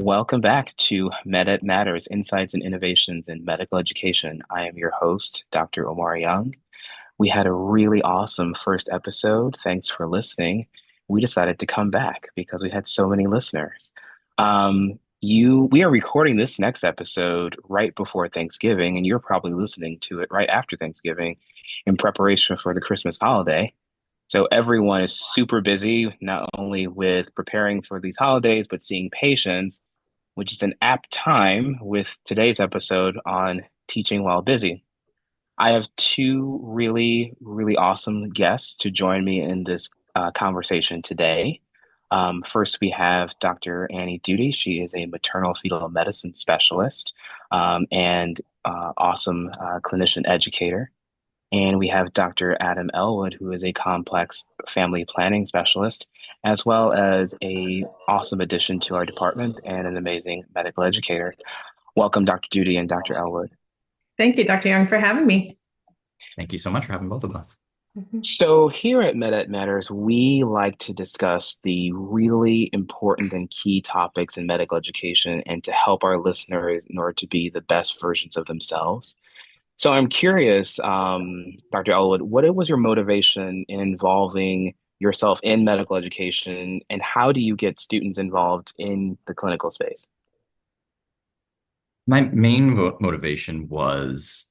Welcome back to Med Matters, Insights and Innovations in Medical Education. I am your host, Dr. Omar Young. We had a really awesome first episode. Thanks for listening. We decided to come back because we had so many listeners. We are recording this next episode right before Thanksgiving, and you're probably listening to it right after Thanksgiving in preparation for the Christmas holiday. So everyone is super busy, not only with preparing for these holidays, but seeing patients, which is an apt time with today's episode on teaching while busy. I have two really, really awesome guests to join me in this conversation today. First, we have Dr. Annie Duty. She is a maternal fetal medicine specialist and awesome clinician educator. And we have Dr. Adam Elwood, who is a complex family planning specialist, as well as a awesome addition to our department and an amazing medical educator. Welcome, Dr. Duty and Dr. Elwood. Thank you, Dr. Young, for having me. Thank you so much for having both of us. So here at MedEd Matters, we like to discuss the really important and key topics in medical education and to help our listeners in order to be the best versions of themselves. So I'm curious, Dr. Elwood, what was your motivation in involving yourself in medical education, and how do you get students involved in the clinical space? My main motivation was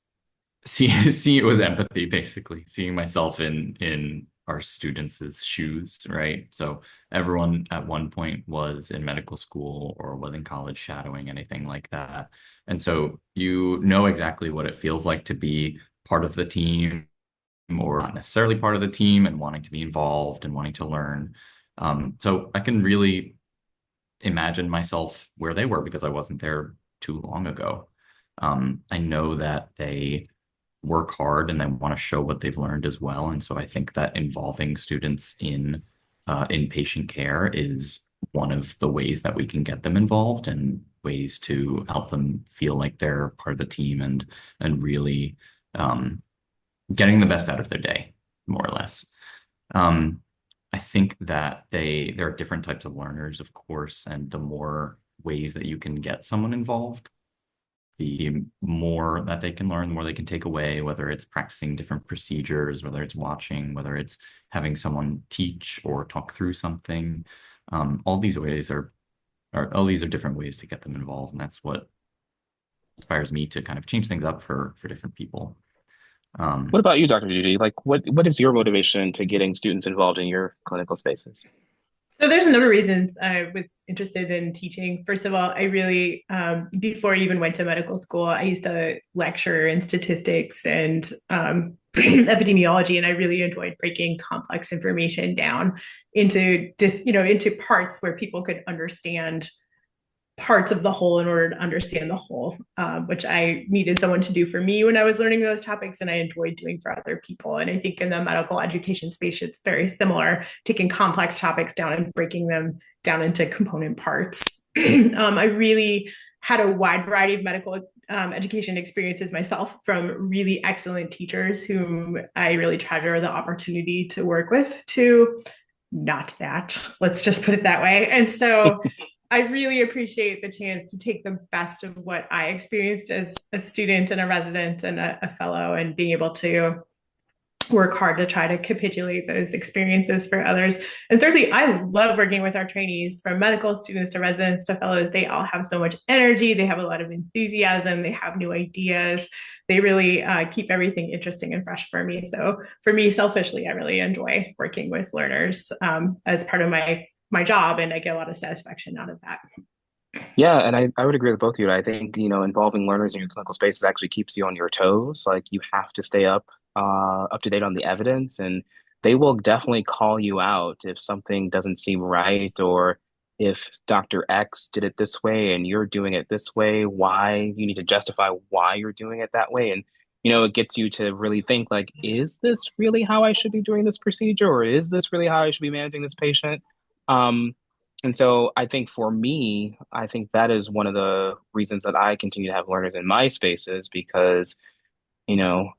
see it was empathy, basically seeing myself in our students' shoes, right? So everyone at one point was in medical school or was in college shadowing, anything like that. And so you know exactly what it feels like to be part of the team or not necessarily part of the team and wanting to be involved and wanting to learn. So I can really imagine myself where they were because I wasn't there too long ago. I know that they work hard and they want to show what they've learned as well. And so I think that involving students in patient care is one of the ways that we can get them involved and ways to help them feel like they're part of the team and really getting the best out of their day, more or less. Um, I think that there are different types of learners, of course, and the more ways that you can get someone involved, the more that they can learn, the more they can take away, whether it's practicing different procedures, whether it's watching, whether it's having someone teach or talk through something. All these ways are all these are different ways to get them involved, and that's what inspires me to kind of change things up for different people. What about you, Dr. Duty? Like, what is your motivation to getting students involved in your clinical spaces? So there's a number of reasons I was interested in teaching. First of all, I really, before I even went to medical school, I used to lecture in statistics and epidemiology, and I really enjoyed breaking complex information down into into parts where people could understand parts of the whole in order to understand the whole, which I needed someone to do for me when I was learning those topics, and I enjoyed doing for other people. And I think in the medical education space, it's very similar, taking complex topics down and breaking them down into component parts. I really had a wide variety of medical education experiences myself from really excellent teachers whom I really treasure the opportunity to work with to not that. Let's just put it that way. And so I really appreciate the chance to take the best of what I experienced as a student and a resident and a fellow, and being able to work hard to try to capitulate those experiences for others. And thirdly, I love working with our trainees, from medical students to residents to fellows. They all have so much energy. They have a lot of enthusiasm. They have new ideas. They really keep everything interesting and fresh for me. So for me, selfishly, I really enjoy working with learners as part of my job, and I get a lot of satisfaction out of that. Yeah, and I would agree with both of you. I think, involving learners in your clinical spaces actually keeps you on your toes. Like you have to stay up to date on the evidence, and they will definitely call you out if something doesn't seem right, or if Dr. X did it this way and you're doing it this way, why you need to justify why you're doing it that way. And, it gets you to really think like, is this really how I should be doing this procedure, or is this really how I should be managing this patient? Um, and so I think for me, I think that is one of the reasons that I continue to have learners in my spaces because, you know,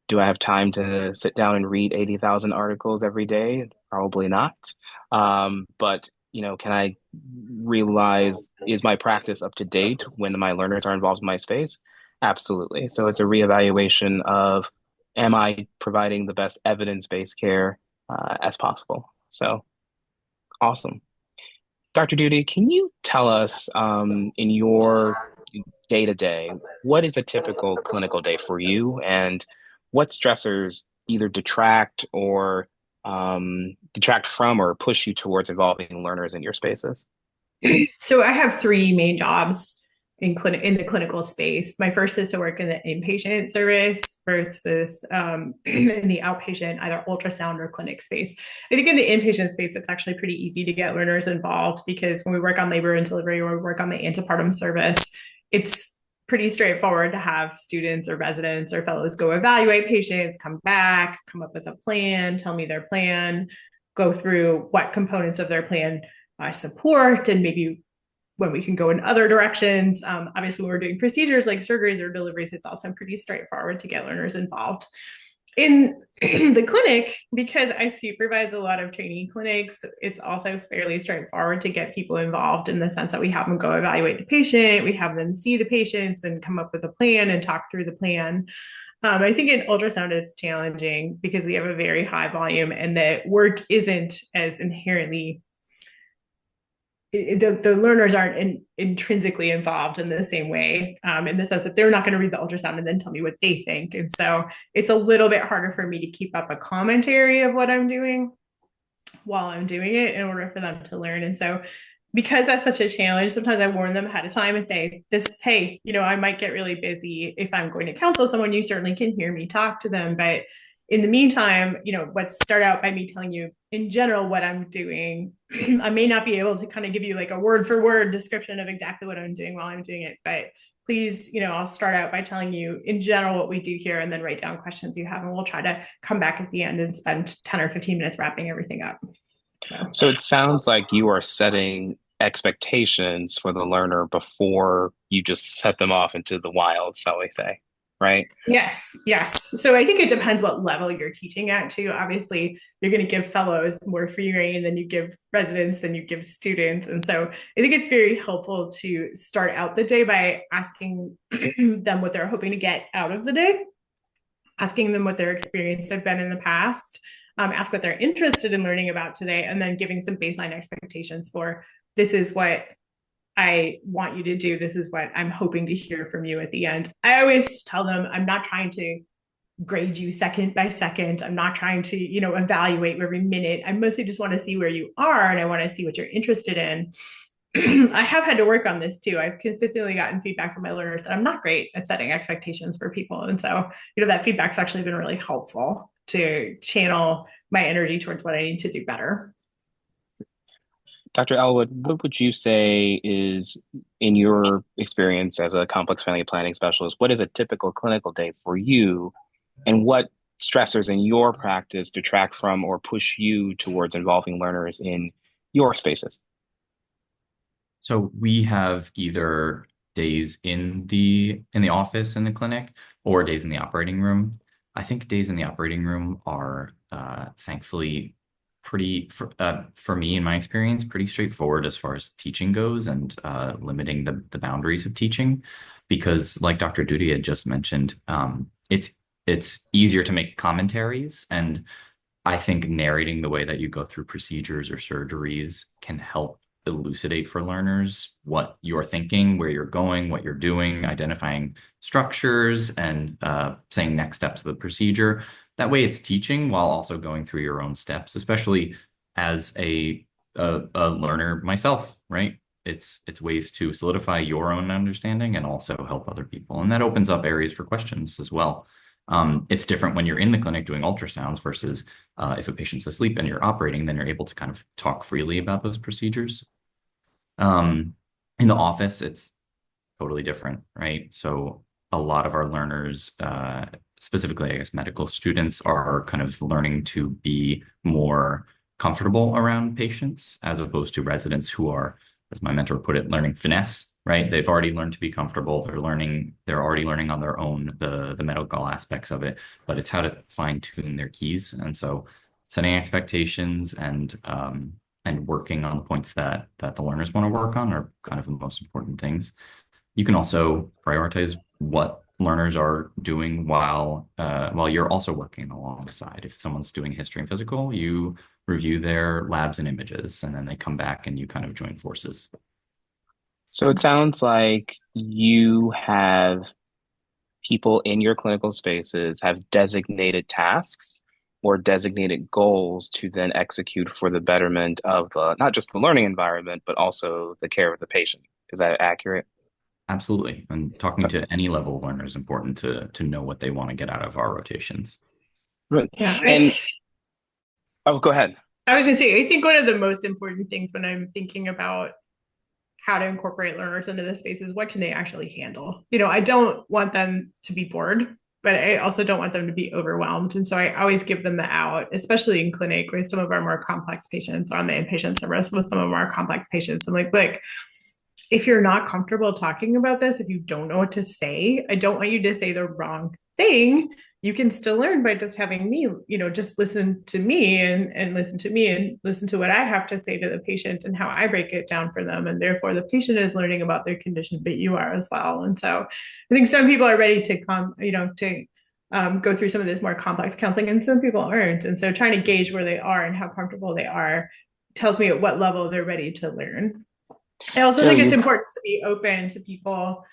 do I have time to sit down and read 80,000 articles every day? Probably not. But can I realize, is my practice up to date when my learners are involved in my space? Absolutely. So it's a reevaluation of, am I providing the best evidence-based care as possible? So awesome. Dr. Duty, can you tell us in your day to day, what is a typical clinical day for you, and what stressors either detract from or push you towards involving learners in your spaces? So I have three main jobs in the clinical space. My first is to work in the inpatient service versus in the outpatient, either ultrasound or clinic space. I think in the inpatient space, it's actually pretty easy to get learners involved because when we work on labor and delivery or we work on the antepartum service, it's pretty straightforward to have students or residents or fellows go evaluate patients, come back, come up with a plan, tell me their plan, go through what components of their plan I support, and maybe when we can go in other directions. Obviously, when we're doing procedures like surgeries or deliveries, it's also pretty straightforward to get learners involved. In the clinic, because I supervise a lot of trainee clinics, it's also fairly straightforward to get people involved in the sense that we have them go evaluate the patient, we have them see the patients and come up with a plan and talk through the plan. I think in ultrasound, it's challenging because we have a very high volume and the work isn't as inherently the learners aren't intrinsically involved in the same way, in the sense that they're not going to read the ultrasound and then tell me what they think. And so it's a little bit harder for me to keep up a commentary of what I'm doing while I'm doing it in order for them to learn. And so because that's such a challenge, sometimes I warn them ahead of time and say, hey, I might get really busy. If I'm going to counsel someone, you certainly can hear me talk to them. But in the meantime, let's start out by me telling you in general what I'm doing. I may not be able to kind of give you like a word for word description of exactly what I'm doing while I'm doing it, but please, I'll start out by telling you in general what we do here and then write down questions you have. And we'll try to come back at the end and spend 10 or 15 minutes wrapping everything up. So it sounds like you are setting expectations for the learner before you just set them off into the wild, shall we say, right? Yes, yes. So I think it depends what level you're teaching at too. Obviously, you're going to give fellows more free reign than you give residents, than you give students. And so I think it's very helpful to start out the day by asking them what they're hoping to get out of the day, asking them what their experience have been in the past, ask what they're interested in learning about today, and then giving some baseline expectations for this is what I want you to do. This is what I'm hoping to hear from you at the end. I always tell them I'm not trying to grade you second by second. I'm not trying to, evaluate every minute. I mostly just want to see where you are and I want to see what you're interested in. I have had to work on this too. I've consistently gotten feedback from my learners that I'm not great at setting expectations for people. And so, that feedback's actually been really helpful to channel my energy towards what I need to do better. Dr. Elwood, what would you say is, in your experience as a complex family planning specialist, what is a typical clinical day for you, and what stressors in your practice detract from or push you towards involving learners in your spaces? So we have either days in the office in the clinic or days in the operating room. I think days in the operating room are thankfully pretty for me in my experience pretty straightforward as far as teaching goes and limiting the boundaries of teaching, because like Dr. Duty had just mentioned, it's easier to make commentaries, and I think narrating the way that you go through procedures or surgeries can help elucidate for learners what you're thinking, where you're going, what you're doing, identifying structures, and saying next steps of the procedure. That way it's teaching while also going through your own steps, especially as a learner myself, right? It's ways to solidify your own understanding and also help other people. And that opens up areas for questions as well. It's different when you're in the clinic doing ultrasounds versus if a patient's asleep and you're operating, then you're able to kind of talk freely about those procedures. In the office, it's totally different, right? So a lot of our learners, specifically, I guess, medical students, are kind of learning to be more comfortable around patients as opposed to residents who are, as my mentor put it, learning finesse, right? They've already learned to be comfortable. They're already learning on their own the medical aspects of it, but it's how to fine tune their keys. And so setting expectations and and working on the points that the learners want to work on are kind of the most important things. You can also prioritize what learners are doing while you're also working alongside. If someone's doing history and physical, you review their labs and images, and then they come back and you kind of join forces. So it sounds like you have people in your clinical spaces have designated tasks or designated goals to then execute for the betterment of not just the learning environment, but also the care of the patient. Is that accurate? Absolutely. And talking to any level of learner is important to know what they want to get out of our rotations. Right. Yeah. And oh, go ahead. I was gonna say, I think one of the most important things when I'm thinking about how to incorporate learners into the space is what can they actually handle? I don't want them to be bored, but I also don't want them to be overwhelmed. And so I always give them the out, especially in clinic with some of our more complex patients on the inpatient service with some of our complex patients. I'm like, look, if you're not comfortable talking about this, if you don't know what to say, I don't want you to say the wrong thing. You can still learn by just having me, just listen to me and listen to me and listen to what I have to say to the patient and how I break it down for them. And therefore, the patient is learning about their condition, but you are as well. And so I think some people are ready to come, go through some of this more complex counseling, and some people aren't. And so trying to gauge where they are and how comfortable they are tells me at what level they're ready to learn. I also No, think it's you important to be open to people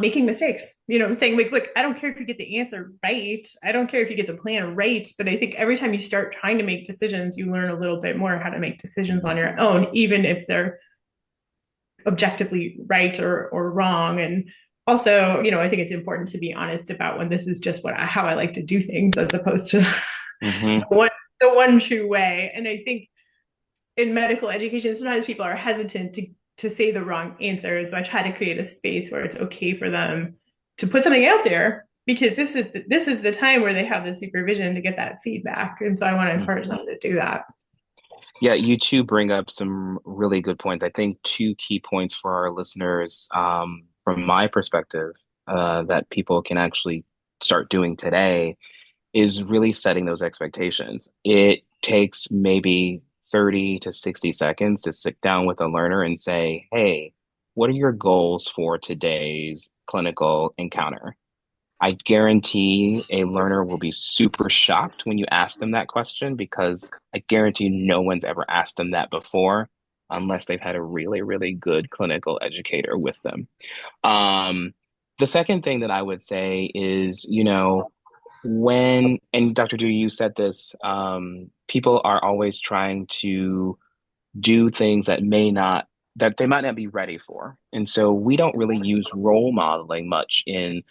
making mistakes. Saying like, look, I don't care if you get the answer right. I don't care if you get the plan right. But I think every time you start trying to make decisions, you learn a little bit more how to make decisions on your own, even if they're objectively right or wrong. And also, I think it's important to be honest about when this is just how I like to do things, as opposed to hmm the one true way. And I think in medical education, sometimes people are hesitant to say the wrong answer. So I try to create a space where it's okay for them to put something out there, because this is the time where they have the supervision to get that feedback. And so I want to encourage them to do that. Yeah, you two bring up some really good points. I think two key points for our listeners, from my perspective, that people can actually start doing today is really setting those expectations. It takes maybe 30 to 60 seconds to sit down with a learner and say, hey, what are your goals for today's clinical encounter? I guarantee a learner will be super shocked when you ask them that question, because I guarantee no one's ever asked them that before unless they've had a really, really good clinical educator with them. Um, the second thing that I would say is, and Dr. Dewey, you said this, people are always trying to do things that they might not be ready for. And so we don't really use role modeling much in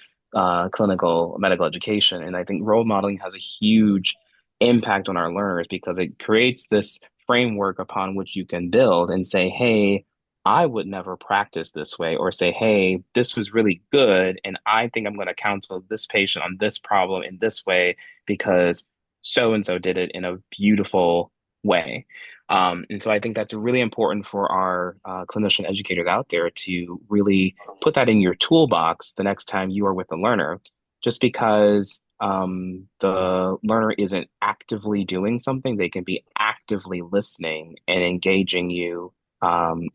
clinical medical education. And I think role modeling has a huge impact on our learners because it creates this framework upon which you can build and say, hey, I would never practice this way, or say, hey, this was really good. And I think I'm going to counsel this patient on this problem in this way because so and so did it in a beautiful way. And so I think that's really important for our clinician educators out there to really put that in your toolbox the next time you are with a learner, just because the learner isn't actively doing something, they can be actively listening and engaging you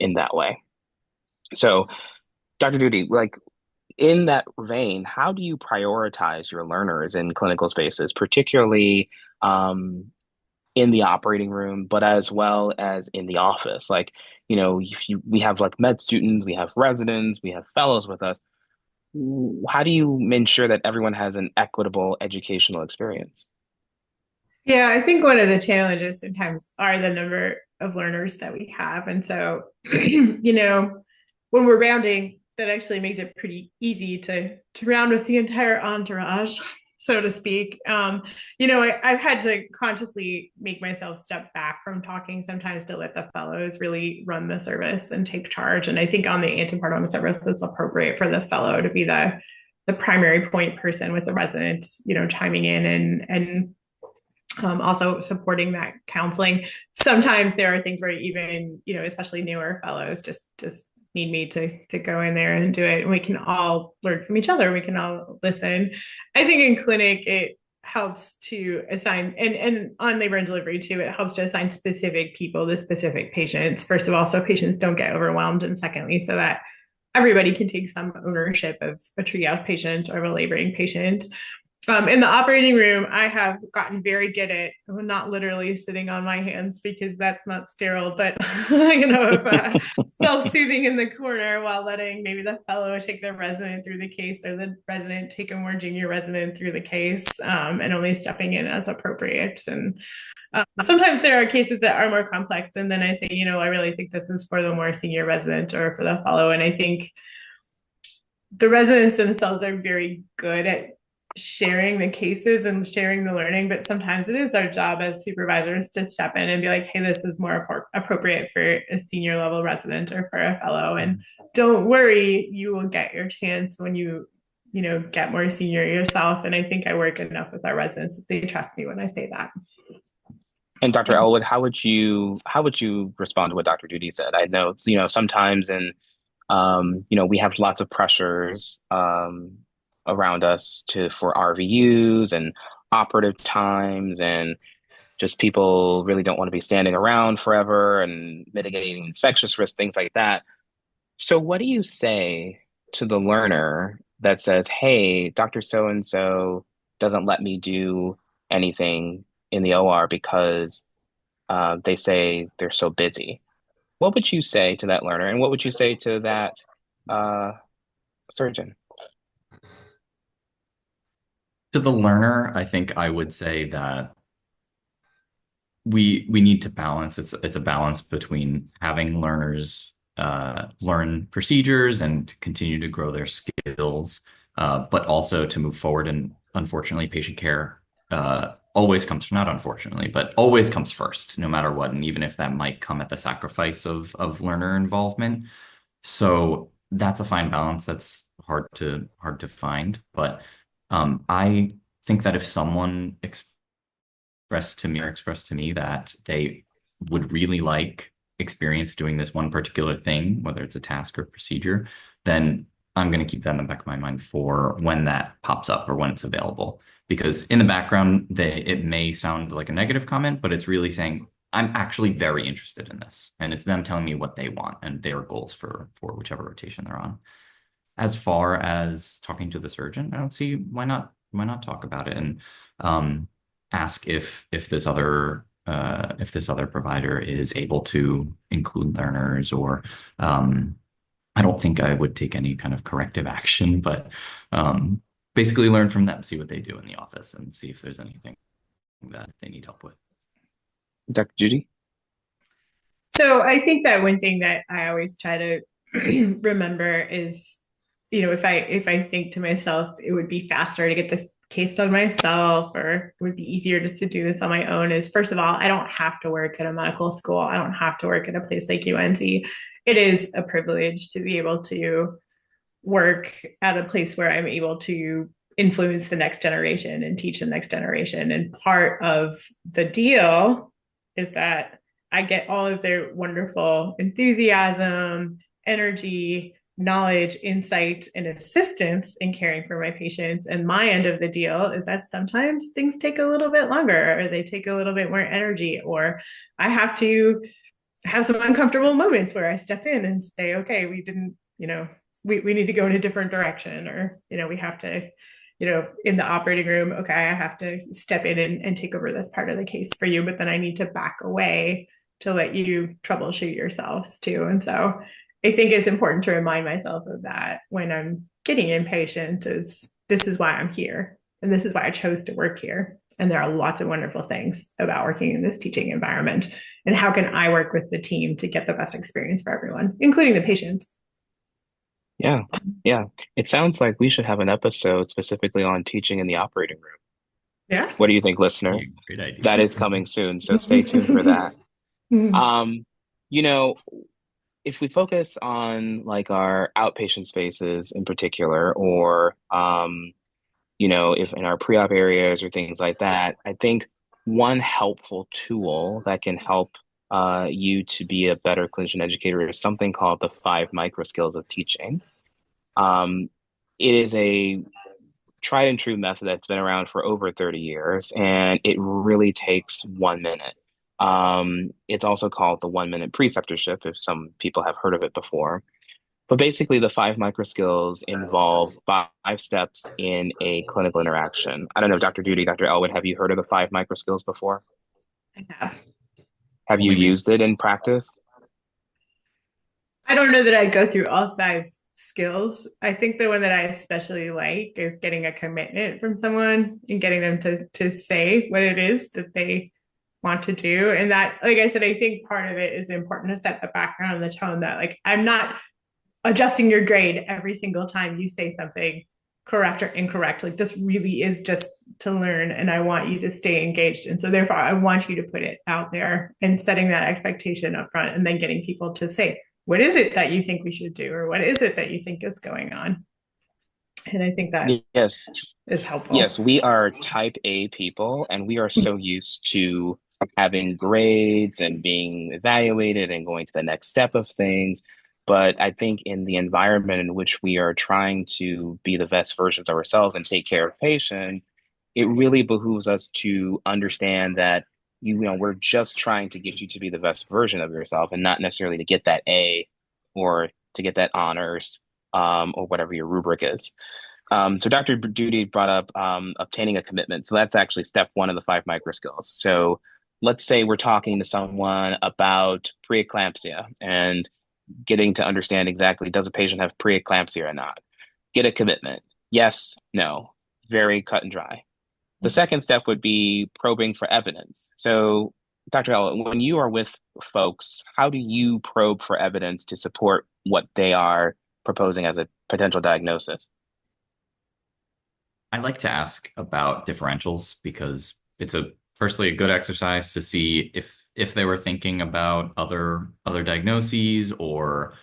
in that way. So, Dr. Duty, like in that vein, how do you prioritize your learners in clinical spaces, particularly in the operating room, but as well as in the office? Like, we have like med students, we have residents, we have fellows with us. How do you ensure that everyone has an equitable educational experience? Yeah, I think one of the challenges sometimes are the number of learners that we have. And so, when we're rounding, that actually makes it pretty easy to round with the entire entourage, so to speak. I've had to consciously make myself step back from talking sometimes to let the fellows really run the service and take charge. And I think on the antepartum service, it's appropriate for the fellow to be the primary point person with the resident, chiming in and also supporting that counseling. Sometimes there are things where even, especially newer fellows just need me to go in there and do it. And we can all learn from each other. We can all listen. I think in clinic, helps to assign, and on labor and delivery too, it helps to assign specific people to specific patients, first of all, so patients don't get overwhelmed, and secondly, so that everybody can take some ownership of a triage patient or a laboring patient. In the operating room, I have gotten very good at not literally sitting on my hands because that's not sterile, but self-soothing in the corner while letting maybe the fellow take their resident through the case or the resident take a more junior resident through the case, and only stepping in as appropriate. And sometimes there are cases that are more complex, and then I say, I really think this is for the more senior resident or for the fellow. And I think the residents themselves are very good at sharing the cases and sharing the learning, but sometimes it is our job as supervisors to step in and be like, hey, this is more appropriate for a senior level resident or for a fellow. And don't worry, you will get your chance when you get more senior yourself. And I think I work enough with our residents that they trust me when I say that. And Dr. Elwood, how would you respond to what Dr. Duty said? I know, sometimes we have lots of pressures around us for RVUs and operative times, and just people really don't want to be standing around forever and mitigating infectious risk, things like that. So what do you say to the learner that says, hey, Dr. So and so doesn't let me do anything in the OR because they say they're so busy? What would you say to that learner? And what would you say to that uh, surgeon? To the learner, I think I would say that we need to balance. It's a balance between having learners learn procedures and to continue to grow their skills, but also to move forward. And unfortunately, patient care always comes, not unfortunately, but always comes first, no matter what. And even if that might come at the sacrifice of learner involvement. So that's a fine balance. That's hard to find. But I think that if someone expressed to me that they would really like experience doing this one particular thing, whether it's a task or procedure, then I'm going to keep that in the back of my mind for when that pops up or when it's available. Because in the background, it may sound like a negative comment, but it's really saying, I'm actually very interested in this. And it's them telling me what they want and their goals for whichever rotation they're on. As far as talking to the surgeon, I don't see why not talk about it and ask if this other provider is able to include learners, or I don't think I would take any kind of corrective action, but basically learn from them, see what they do in the office, and see if there's anything that they need help with. Dr. Judy? So I think that one thing that I always try to remember is, if I think to myself, it would be faster to get this case done myself, or it would be easier just to do this on my own, is first of all, I don't have to work at a medical school. I don't have to work at a place like UNC. It is a privilege to be able to work at a place where I'm able to influence the next generation and teach the next generation. And part of the deal is that I get all of their wonderful enthusiasm, energy, knowledge, insight, and assistance in caring for my patients. And my end of the deal is that sometimes things take a little bit longer, or they take a little bit more energy, or I have to have some uncomfortable moments where I step in and say, okay, we didn't, we need to go in a different direction, or, we have to, in the operating room, okay, I have to step in and take over this part of the case for you, but then I need to back away to let you troubleshoot yourselves too. And so I think it's important to remind myself of that when I'm getting impatient, is this is why I'm here. And this is why I chose to work here. And there are lots of wonderful things about working in this teaching environment. And how can I work with the team to get the best experience for everyone, including the patients? Yeah, yeah. It sounds like we should have an episode specifically on teaching in the operating room. Yeah. What do you think, listeners? Great idea. That is coming soon, so stay tuned for that. Um, you know, if we focus on like our outpatient spaces in particular, or if in our pre-op areas or things like that, I think one helpful tool that can help you to be a better clinician educator is something called the 5 microskills of teaching. Um, it is a tried and true method that's been around for over 30 years, and it really takes 1 minute. It's also called the 1 minute preceptorship, if some people have heard of it before. But basically, the five microskills involve 5 steps in a clinical interaction. I don't know, Dr. Duty, Dr. Elwood, have you heard of the five microskills before? I have. Have you Only re used it in practice? I don't know that I go through all 5 skills. I think the one that I especially like is getting a commitment from someone and getting them to say what it is that they want to do. And that, like I said, I think part of it is important to set the background and the tone that like I'm not adjusting your grade every single time you say something correct or incorrect. Like this really is just to learn and I want you to stay engaged. And so therefore I want you to put it out there and setting that expectation up front and then getting people to say, what is it that you think we should do? Or what is it that you think is going on? And I think that Yes. is helpful. Yes, we are type A people, and we are so used to having grades and being evaluated and going to the next step of things. But I think in the environment in which we are trying to be the best versions of ourselves and take care of patients, it really behooves us to understand that we're just trying to get you to be the best version of yourself and not necessarily to get that A or to get that honors or whatever your rubric is. So Dr. Duty brought up obtaining a commitment. So that's actually step one of the five micro skills. So let's say we're talking to someone about preeclampsia and getting to understand exactly, does a patient have preeclampsia or not? Get a commitment. Yes, no. Very cut and dry. The second step would be probing for evidence. So, Dr. Ella, when you are with folks, how do you probe for evidence to support what they are proposing as a potential diagnosis? I like to ask about differentials because it's firstly a good exercise to see if they were thinking about other diagnoses or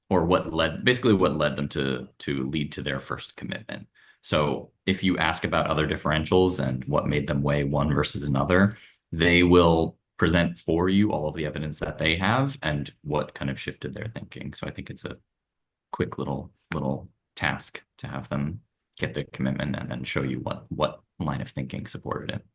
what led them to lead to their first commitment. So if you ask about other differentials and what made them weigh one versus another, they will present for you all of the evidence that they have and what kind of shifted their thinking. So I think it's a quick little task to have them get the commitment and then show you what line of thinking supported it.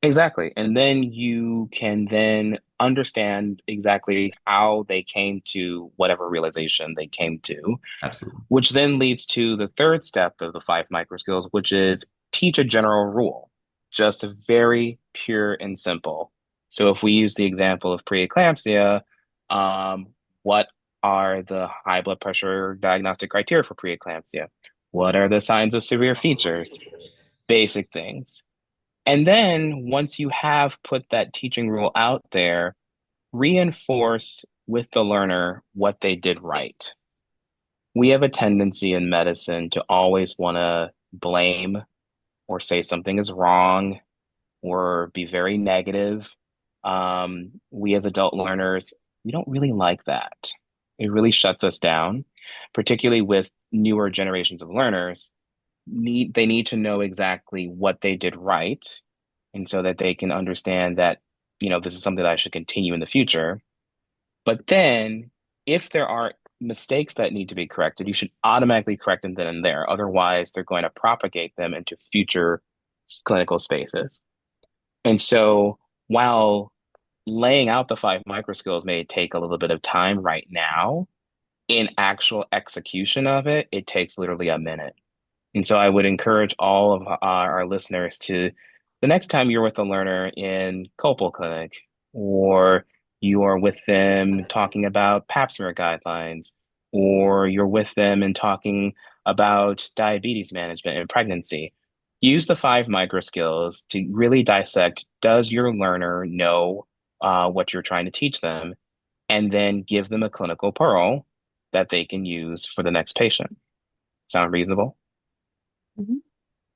Exactly. And then you can then understand exactly how they came to whatever realization they came to, Absolutely. which then leads to the third step of the five micro skills, which is teach a general rule, just very pure and simple. So if we use the example of preeclampsia, um, what are the high blood pressure diagnostic criteria for preeclampsia? What are the signs of severe features? Basic things. And then once you have put that teaching rule out there, reinforce with the learner what they did right. We have a tendency in medicine to always want to blame or say something is wrong or be very negative. We as adult learners, we don't really like that. It really shuts us down, particularly with newer generations of learners. They need to know exactly what they did right, and so that they can understand that, this is something that I should continue in the future. But then, if there are mistakes that need to be corrected, you should automatically correct them then and there. Otherwise, they're going to propagate them into future clinical spaces. And so, while laying out the five micro skills may take a little bit of time right now, in actual execution of it, it takes literally a minute. And so I would encourage all of our listeners to, the next time you're with a learner in Copal Clinic, or you are with them talking about Pap smear guidelines, or you're with them and talking about diabetes management and pregnancy, use the five micro skills to really dissect, does your learner know what you're trying to teach them? And then give them a clinical pearl that they can use for the next patient. Sound reasonable? Mhm.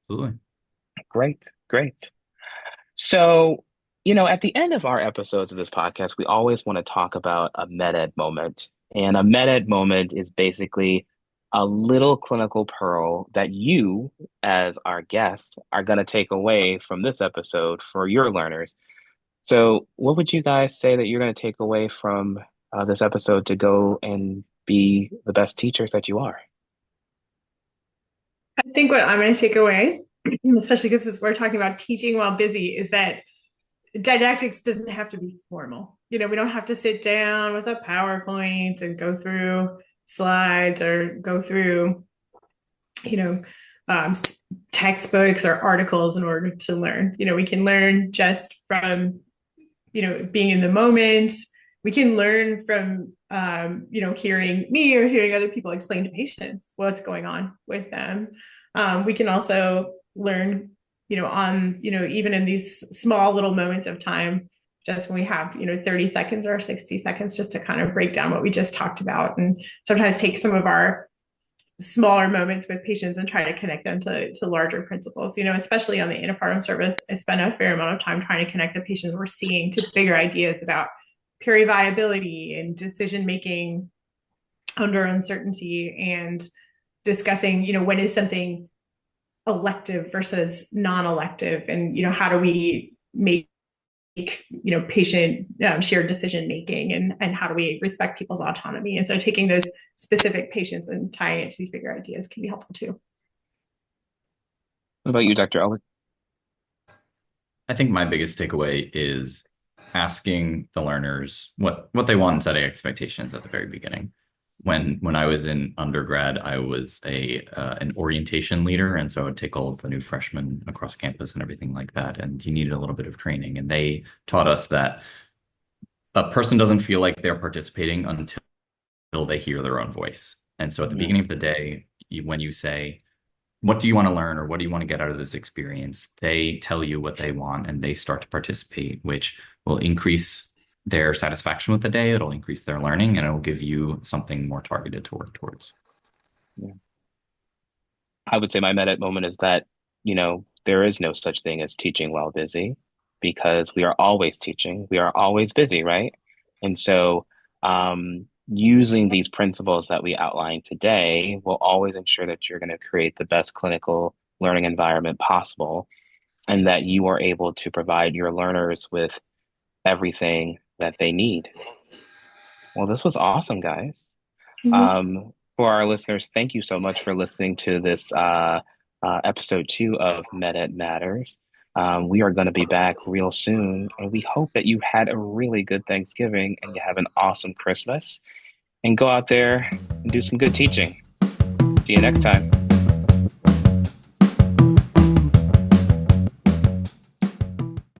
Absolutely. Great, great. So, at the end of our episodes of this podcast, we always want to talk about a med-ed moment. And a med-ed moment is basically a little clinical pearl that you, as our guest, are going to take away from this episode for your learners. So, what would you guys say that you're going to take away from this episode to go and be the best teachers that you are? I think what I'm going to take away, especially because we're talking about teaching while busy, is that didactics doesn't have to be formal. We don't have to sit down with a PowerPoint and go through slides or go through, you know, um, textbooks or articles in order to learn. We can learn just from, being in the moment. We can learn from, hearing me or hearing other people explain to patients what's going on with them. We can also learn, even in these small little moments of time, just when we have, 30 seconds or 60 seconds just to kind of break down what we just talked about and sometimes take some of our smaller moments with patients and try to connect them to larger principles, especially on the antepartum service. I spend a fair amount of time trying to connect the patients we're seeing to bigger ideas about peri-viability and decision making under uncertainty and discussing, when is something elective versus non-elective, and how do we make patient shared decision making, and how do we respect people's autonomy. And so taking those specific patients and tying it to these bigger ideas can be helpful too. What about you, Dr. Elwood? I think my biggest takeaway is asking the learners what they want and setting expectations at the very beginning. When I was in undergrad, I was an orientation leader, and so I would take all of the new freshmen across campus and everything like that. And you needed a little bit of training, and they taught us that a person doesn't feel like they're participating until they hear their own voice. And so at the beginning of the day, when you say, what do you want to learn or what do you want to get out of this experience? They tell you what they want and they start to participate, which will increase their satisfaction with the day. It'll increase their learning and it'll give you something more targeted to work towards. Yeah. I would say my med ed moment is that, there is no such thing as teaching while busy because we are always teaching. We are always busy, right? And so, using these principles that we outlined today will always ensure that you're going to create the best clinical learning environment possible and that you are able to provide your learners with everything that they need. Well, this was awesome, guys. Mm-hmm. For our listeners, thank you so much for listening to this episode 2 of MedEd Matters. We are going to be back real soon, and we hope that you had a really good Thanksgiving and you have an awesome Christmas. And go out there and do some good teaching. See you next time.